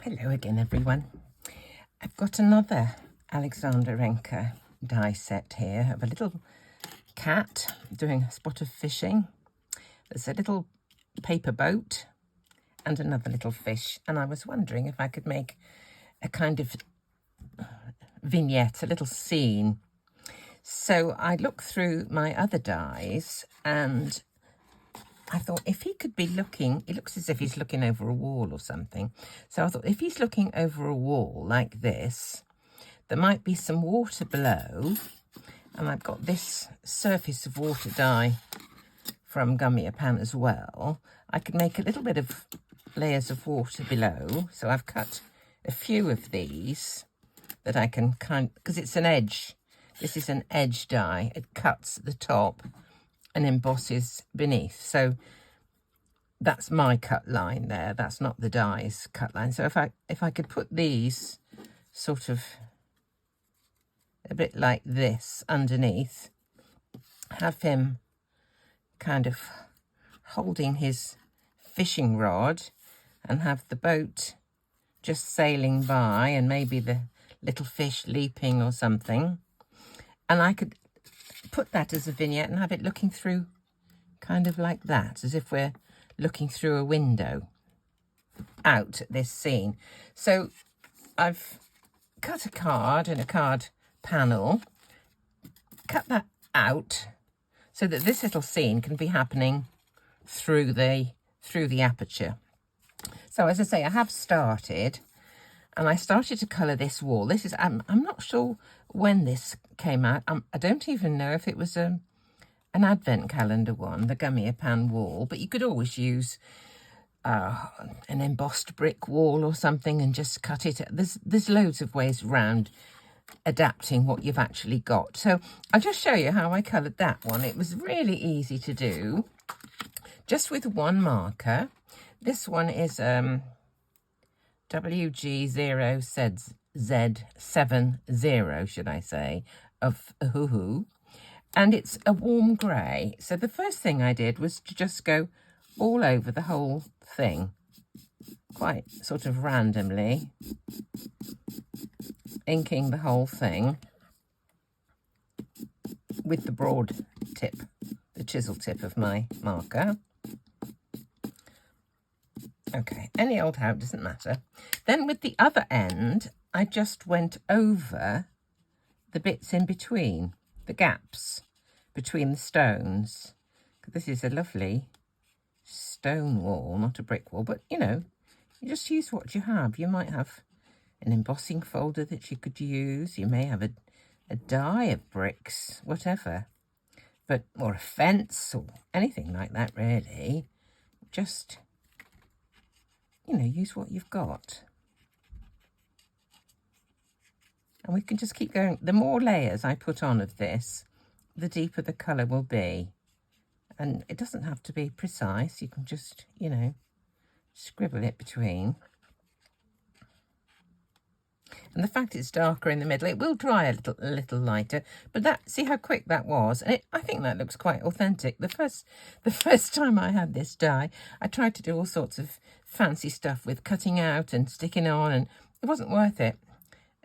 Hello again, everyone. I've got another Alexandra Renke die set here of a little cat doing a spot of fishing. There's a little paper boat and another little fish, and I was wondering if I could make a kind of vignette, a little scene. So I looked through my other dies and I thought if he could be looking, it looks as if he's looking over a wall or something. So I thought if he's looking over a wall like this, there might be some water below. And I've got this surface of water die from Gummiapan as well. I could make a little bit of layers of water below. So I've cut a few of these that I can because it's an edge. This is an edge die. It cuts at the top and embosses beneath. So that's my cut line there. That's not the die's cut line. So if I could put these sort of a bit like this underneath, have him kind of holding his fishing rod and have the boat just sailing by and maybe the little fish leaping or something. And I could put that as a vignette and have it looking through kind of like that, as if we're looking through a window out at this scene. So I've cut a card and a card panel, cut that out so that this little scene can be happening through the aperture. So as I say, I have started, and I started to colour this wall. This is, I'm not sure when this came out. I don't even know if it was an advent calendar one, the Gummiapan wall, but you could always use an embossed brick wall or something and just cut it. There's loads of ways around adapting what you've actually got. So I'll just show you how I coloured that one. It was really easy to do, just with one marker. This one is WG0Z70, should I say, of Hoo-Hoo. And it's a warm grey. So the first thing I did was to just go all over the whole thing, quite sort of randomly, inking the whole thing with the broad tip, the chisel tip of my marker. Okay, any old how, it doesn't matter. Then with the other end, I just went over the bits in between, the gaps between the stones. This is a lovely stone wall, not a brick wall, but you know, you just use what you have. You might have an embossing folder that you could use. You may have a die of bricks, whatever, or a fence or anything like that, really. Just, you know, use what you've got. And we can just keep going. The more layers I put on of this, the deeper the colour will be. And it doesn't have to be precise. You can just, you know, scribble it between. And the fact it's darker in the middle, it will dry a little lighter. But see how quick that was. And I think that looks quite authentic. The first time I had this die, I tried to do all sorts of fancy stuff with cutting out and sticking on, and it wasn't worth it,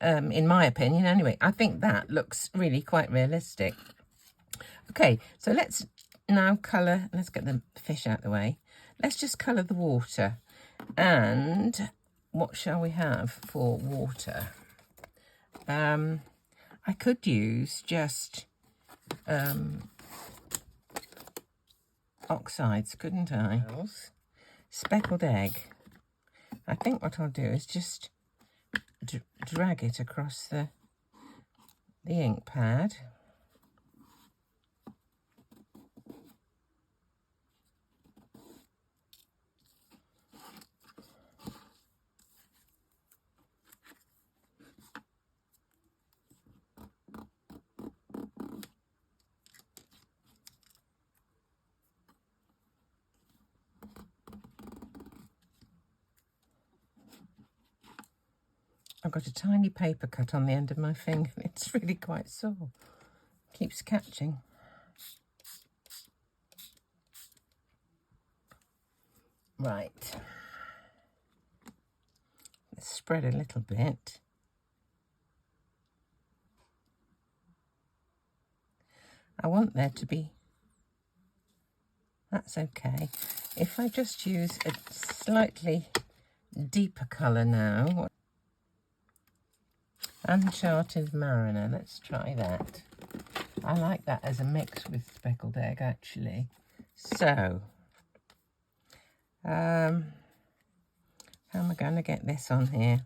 in my opinion. Anyway, I think that looks really quite realistic. Okay, so let's now colour. Let's get the fish out of the way. Let's just colour the water. And what shall we have for water? I could use just oxides, couldn't I? Speckled egg. I think what I'll do is just drag it across the ink pad. I've got a tiny paper cut on the end of my finger. It's really quite sore. Keeps catching. Right. Let's spread a little bit. I want there to be, that's okay. If I just use a slightly deeper colour now, Uncharted Mariner, let's try that. I like that as a mix with speckled egg, actually. So, how am I going to get this on here?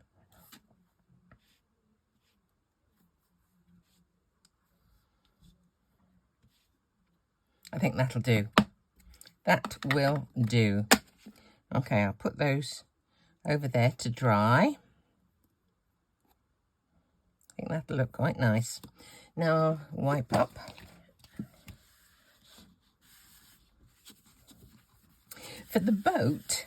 I think that'll do. That will do. Okay, I'll put those over there to dry. I think that'll look quite nice. Now I'll wipe up. For the boat,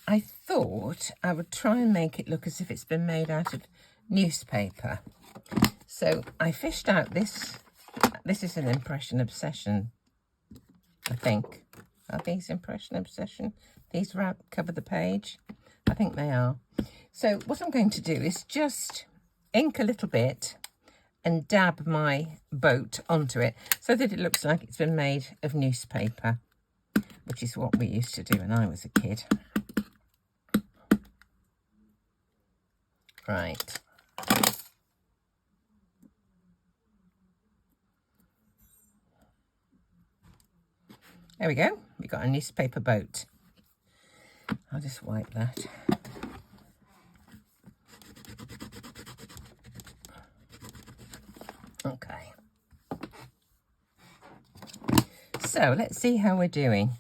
I thought I would try and make it look as if it's been made out of newspaper. So I fished out this. This is an Impression Obsession, I think. Are these Impression Obsession? These cover the page? I think they are. So what I'm going to do is just ink a little bit and dab my boat onto it so that it looks like it's been made of newspaper, which is what we used to do when I was a kid. Right. There we go. We've got a newspaper boat. I'll just wipe that. Okay. So let's see how we're doing.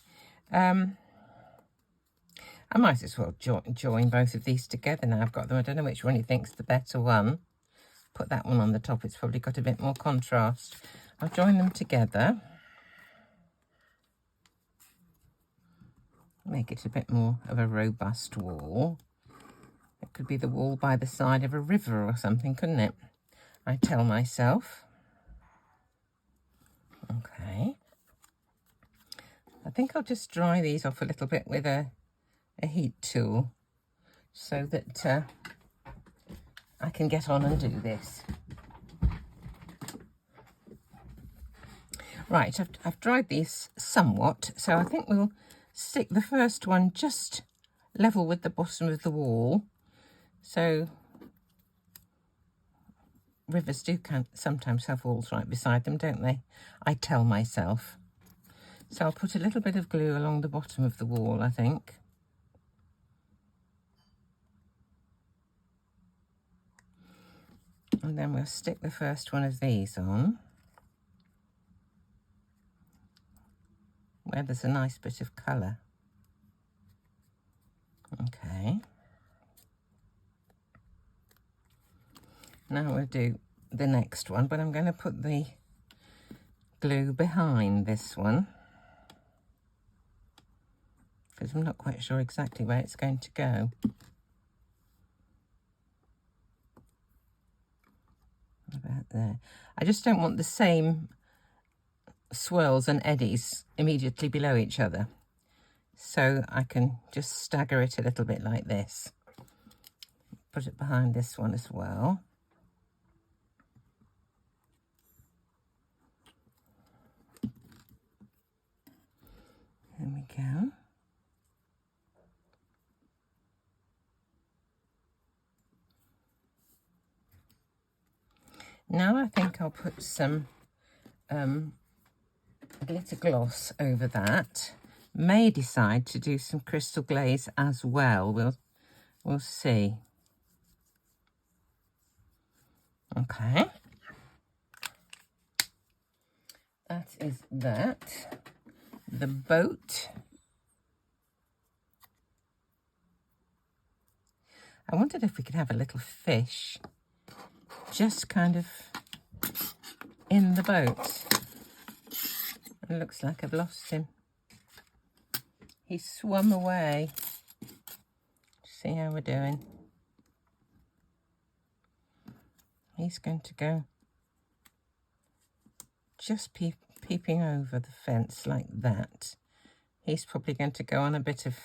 I might as well join both of these together now I've got them. I don't know which one you think's the better one. Put that one on the top. It's probably got a bit more contrast. I'll join them together. Make it a bit more of a robust wall. It could be the wall by the side of a river or something, couldn't it? I tell myself. Okay. I think I'll just dry these off a little bit with a heat tool so that I can get on and do this. Right, I've dried these somewhat, so I think we'll stick the first one just level with the bottom of the wall. So rivers do sometimes have walls right beside them, don't they? I tell myself. So I'll put a little bit of glue along the bottom of the wall, I think. And then we'll stick the first one of these on, where there's a nice bit of colour. Okay. Now we'll do the next one, but I'm going to put the glue behind this one, because I'm not quite sure exactly where it's going to go. About there. I just don't want the same swirls and eddies immediately below each other, so I can just stagger it a little bit like this. Put it behind this one as well. There we go. Now I think I'll put some glitter gloss over that. May decide to do some crystal glaze as well. We'll see. Okay. That is that. The boat. I wondered if we could have a little fish just kind of in the boat. It looks like I've lost him. He swum away. See how we're doing. He's going to go just peeping over the fence like that. He's probably going to go on a bit of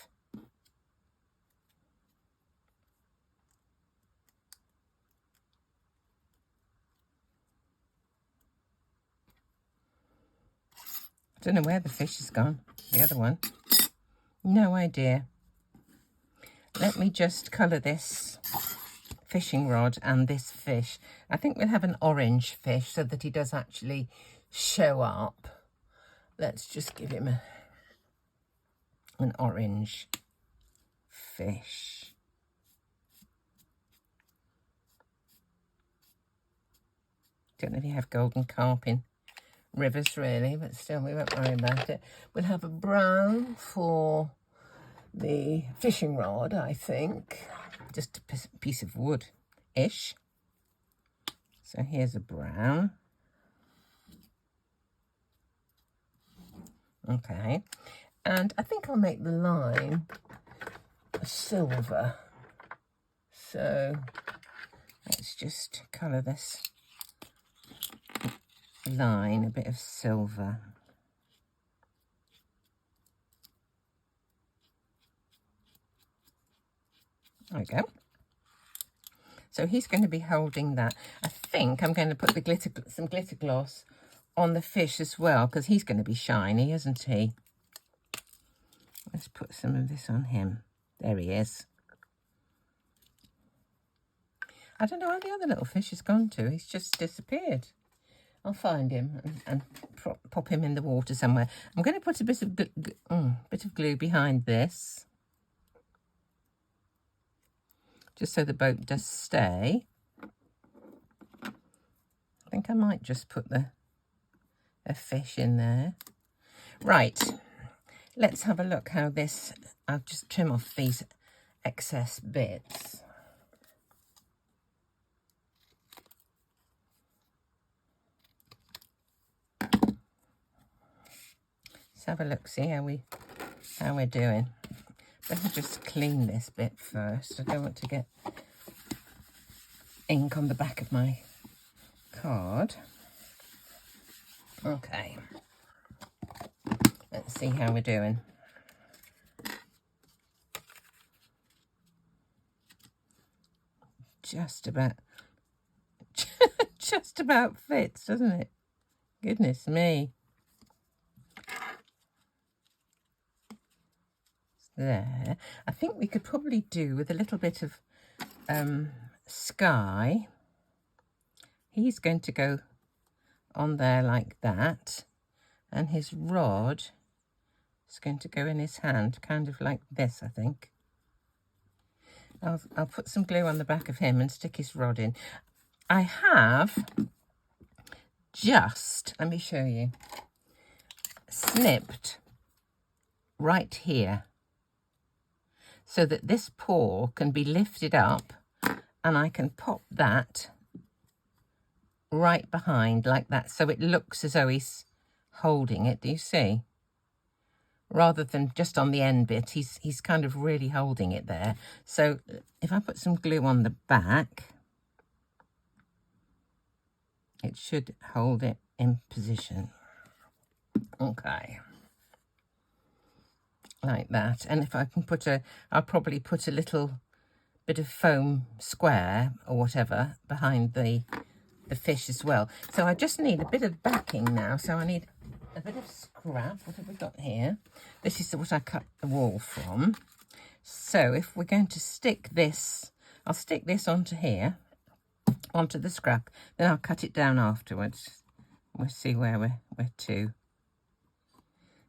Don't know where the fish has gone. The other one. No idea. Let me just colour this fishing rod and this fish. I think we'll have an orange fish so that he does actually show up. Let's just give him an orange fish. Don't know if you have golden carp in rivers really, but still we won't worry about it. We'll have a brown for the fishing rod, I think. Just a piece of wood-ish. So here's a brown. Okay. And I think I'll make the line a silver. So let's just colour this line a bit of silver. There we go. So he's going to be holding that. I think I'm going to put the some glitter gloss on the fish as well, because he's going to be shiny, isn't he? Let's put some of this on him. There he is. I don't know where the other little fish has gone to. He's just disappeared. I'll find him and pop him in the water somewhere. I'm going to put a bit of glue behind this, just so the boat does stay. I think I might just put a fish in there. Right, let's have a look how this, I'll just trim off these excess bits. Let's have a look, see how we're doing. Let me just clean this bit first. I don't want to get ink on the back of my card. Okay. Let's see how we're doing. Just about fits, doesn't it? Goodness me. There. I think we could probably do with a little bit of sky. He's going to go on there like that, and his rod is going to go in his hand, kind of like this, I think. I'll put some glue on the back of him and stick his rod in. I have just, let me show you, snipped right here, so that this paw can be lifted up and I can pop that right behind like that, so it looks as though he's holding it. Do you see? Rather than just on the end bit, he's kind of really holding it there. So if I put some glue on the back, it should hold it in position. Okay. Like that. And if I can put I'll probably put a little bit of foam square or whatever behind the fish as well. So I just need a bit of backing now. So I need a bit of scrap. What have we got here? This is what I cut the wall from. So if we're going to stick this, I'll stick this onto here, onto the scrap, then I'll cut it down afterwards. We'll see where we're to.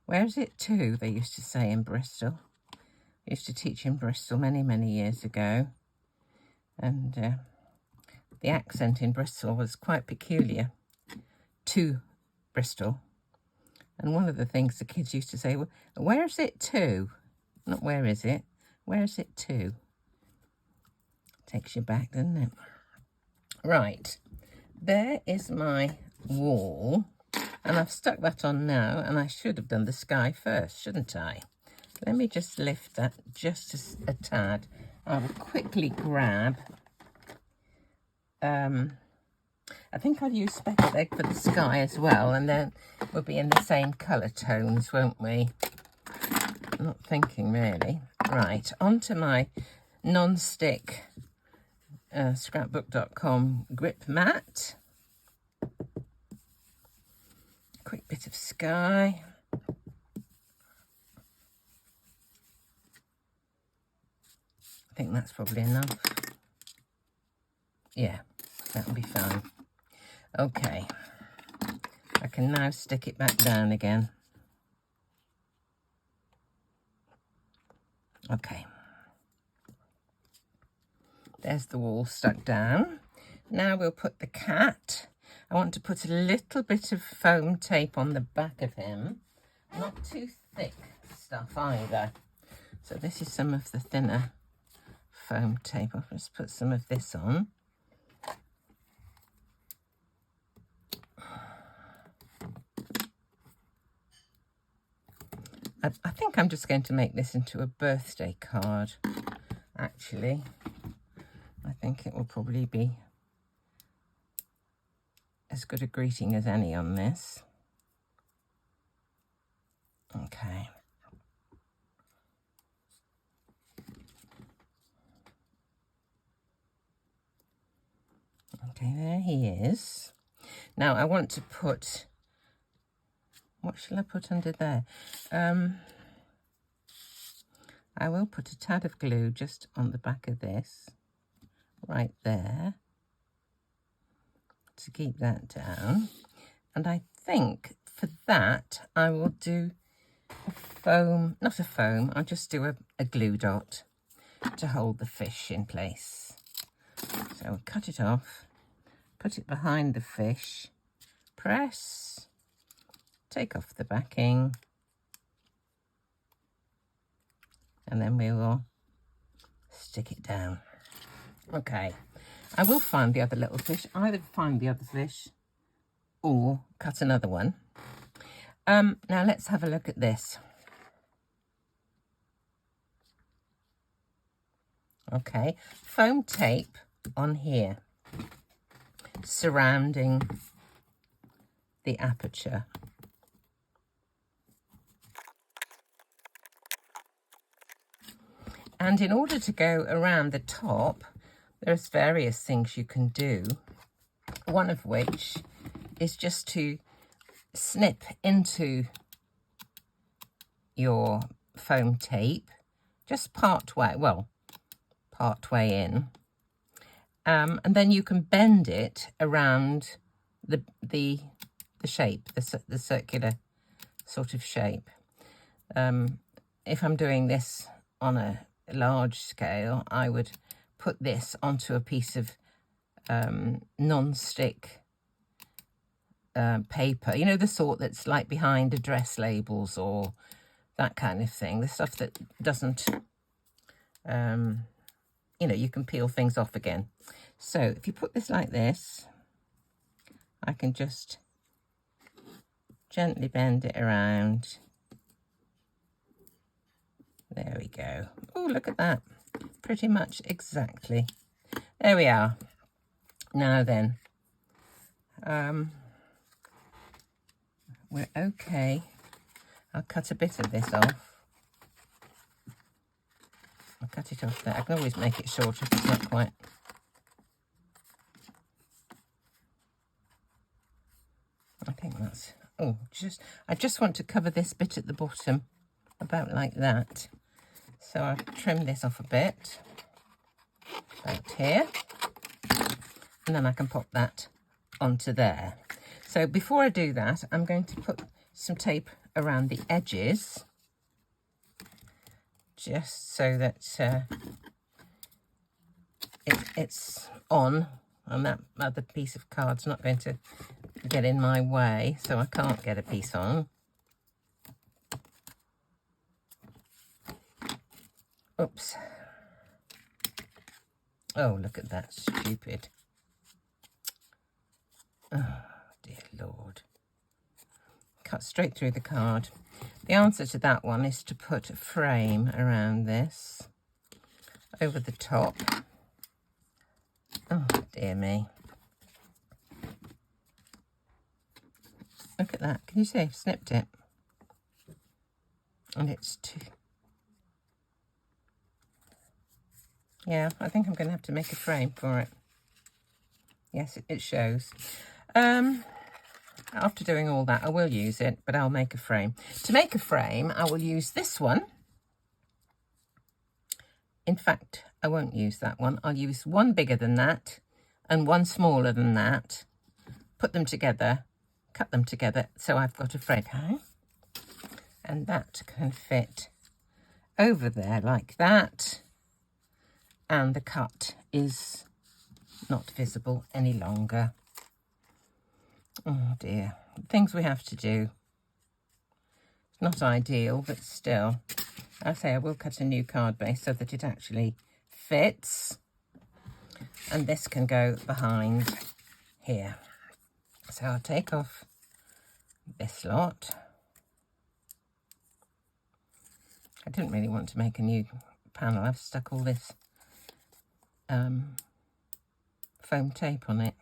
Where is it to, they used to say in Bristol. I used to teach in Bristol many, many years ago. And the accent in Bristol was quite peculiar to Bristol. And one of the things the kids used to say, well, where is it to? Not where is it, where is it to? Takes you back, doesn't it? Right, there is my wall. And I've stuck that on now, and I should have done the sky first, shouldn't I? Let me just lift that just a tad. I will quickly grab, I think I'll use speckled egg for the sky as well, and then we'll be in the same colour tones, won't we? I'm not thinking really. Right, onto my non-stick scrapbook.com grip mat. Quick bit of sky. think that's probably enough. Yeah, that'll be fine. Okay, I can now stick it back down again. Okay, there's the wall stuck down. Now we'll put the cat. I want to put a little bit of foam tape on the back of him. Not too thick stuff either. So this is some of the thinner foam tape. I'll just put some of this on. I think I'm just going to make this into a birthday card, actually. I think it will probably be as good a greeting as any on this. Okay. Okay, there he is. Now I want to put, what shall I put under there? I will put a tad of glue just on the back of this, right there, to keep that down. And I think for that I will do a foam, not a foam, I'll just do a glue dot to hold the fish in place. So I'll cut it off, put it behind the fish, press, take off the backing, and then we will stick it down. Okay, I will find the other little fish, either find the other fish or cut another one. Now let's have a look at this. Okay, foam tape on here surrounding the aperture. And in order to go around the top, there's various things you can do, one of which is just to snip into your foam tape, just part way in, and then you can bend it around the shape, the circular sort of shape. If I'm doing this on a large scale, I would put this onto a piece of non-stick paper, you know, the sort that's like behind address labels or that kind of thing, the stuff that doesn't, you know, you can peel things off again. So if you put this like this, I can just gently bend it around. There we go. Oh, look at that. Pretty much exactly. There we are. Now then, we're okay. I'll cut a bit of this off. I'll cut it off there. I can always make it shorter if it's not quite. I think that's, oh, I just want to cover this bit at the bottom, about like that. So I'll trim this off a bit, about here, and then I can pop that onto there. So before I do that, I'm going to put some tape around the edges, just so that it's on, and that other piece of card's not going to get in my way, so I can't get a piece on. Oops. Oh, look at that, stupid. Oh, dear Lord. Cut straight through the card. The answer to that one is to put a frame around this, over the top. Oh, dear me. Look at that. Can you see? I've snipped it. And it's too... Yeah, I think I'm going to have to make a frame for it. Yes, it shows. After doing all that, I will use it, but I'll make a frame. To make a frame, I will use this one. In fact, I won't use that one. I'll use one bigger than that and one smaller than that. Put them together, cut them together, so I've got a thread hang. And that can fit over there like that. And the cut is not visible any longer. Oh dear, things we have to do. It's not ideal, but still. I say I will cut a new card base so that it actually fits. And this can go behind here. So I'll take off this lot. I didn't really want to make a new panel. I've stuck all this foam tape on it.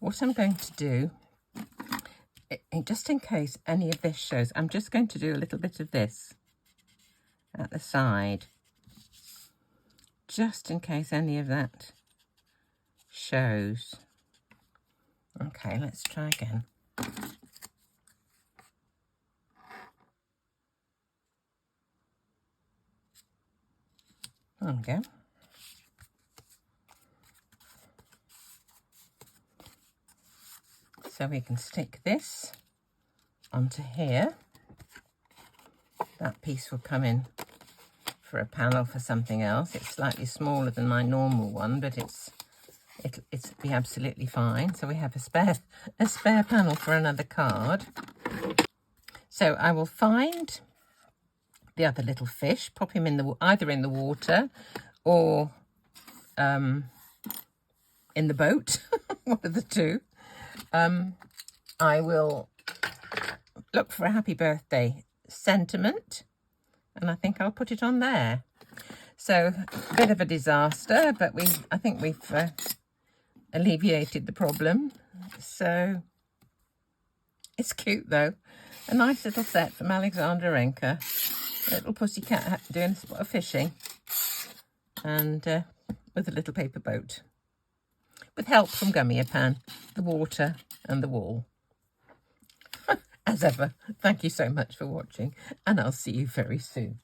What I'm going to do, just in case any of this shows, I'm just going to do a little bit of this at the side, just in case any of that shows. Okay, let's try again. There we go. So we can stick this onto here. That piece will come in for a panel for something else. It's slightly smaller than my normal one, but it'll be absolutely fine. So we have a spare panel for another card. So I will find the other little fish, pop him in either in the water or in the boat, one of the two. I will look for a happy birthday sentiment, and I think I'll put it on there. So a bit of a disaster, but I think we've alleviated the problem. So it's cute though. A nice little set from Alexandra Renke. A little pussycat doing a spot of fishing, and with a little paper boat. With help from Gummiapan, the water and the wall. As ever, thank you so much for watching, and I'll see you very soon.